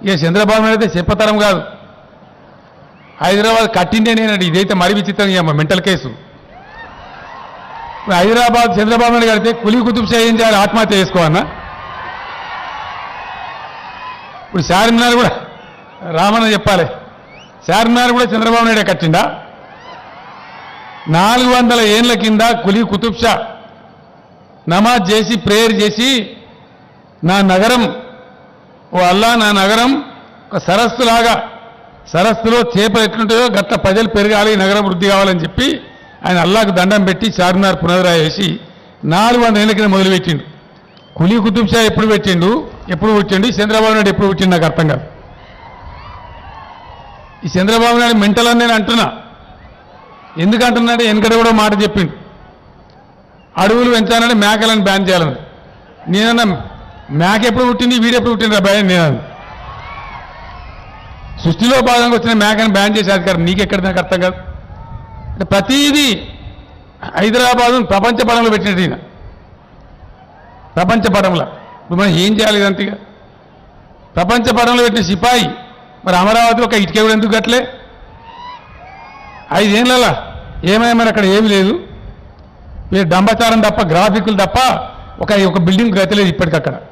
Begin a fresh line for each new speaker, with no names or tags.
ఇక చంద్రబాబు నాయుడు అయితే చెప్పతరం కాదు. హైదరాబాద్ కట్టిందే నేనండి. ఇదైతే మరీ విచిత్రం. ఇక మెంటల్ కేసు. హైదరాబాద్ చంద్రబాబు నాయుడు కడితే కులీ కుతుబ్ షా ఏం చేయాలి? ఆత్మహత్య చేసుకోవన్నా? ఇప్పుడు చార్మినార్ కూడా రామన్న చెప్పాలి. చార్మినార్ కూడా చంద్రబాబు నాయుడే కట్టిండా? 400 ఏళ్ల కింద కులీ కుతుబ్ షా నమాజ్ చేసి ప్రేయర్ చేసి నా నగరం, ఓ అల్లా నా నగరం ఒక సరస్సులాగా, సరస్సులో చేపలు ఎట్లుంటాయో గట్ల ప్రజలు పెరగాలి, నగరం వృద్ధి కావాలని చెప్పి ఆయన అల్లాకు దండం పెట్టి చార్మినార్ పునరుద్ధరణ చేసి 400 ఏళ్ల కింద మొదలుపెట్టిండు. కులీ కుతుబ్ షా ఎప్పుడు పెట్టిండు, ఎప్పుడు పుట్టిండు, చంద్రబాబు నాయుడు ఎప్పుడు పుట్టిండు నాకు అర్థం కాదు. ఈ చంద్రబాబు నాయుడు మెంటల్ అని నేను అంటున్నా. ఎందుకంటున్నాడు? వెనకడ కూడా మాట చెప్పిండు, అడవులు పెంచాలంటే మేకలను బ్యాన్ చేయాలని. నేనన్నా మేక ఎప్పుడు పుట్టింది, వీడెప్పుడు పుట్టిండ్రా భయం? నేను సృష్టిలో భాగంగా వచ్చిన మేకను బ్యాన్ చేసే అధికారం నీకెక్కడ? నాకు అర్థం కాదు. అంటే ప్రతీదీ హైదరాబాద్ ప్రపంచ పటంలో పెట్టినట్టు ఈయన. ప్రపంచ పటంలో ఇప్పుడు మనం ఏం చేయాలి? ఇదంతగా ప్రపంచ పటంలో పెట్టిన సిపాయి మరి అమరావతి ఒక ఇటుక కూడా ఎందుకు కట్టలే? 5 ఏళ్ళలా ఏమైనా అక్కడ ఏమీ లేదు. మీరు డంబచారం తప్ప, గ్రాఫిక్లు తప్ప ఒక బిల్డింగ్ గతి లేదు ఇప్పటికక్కడ.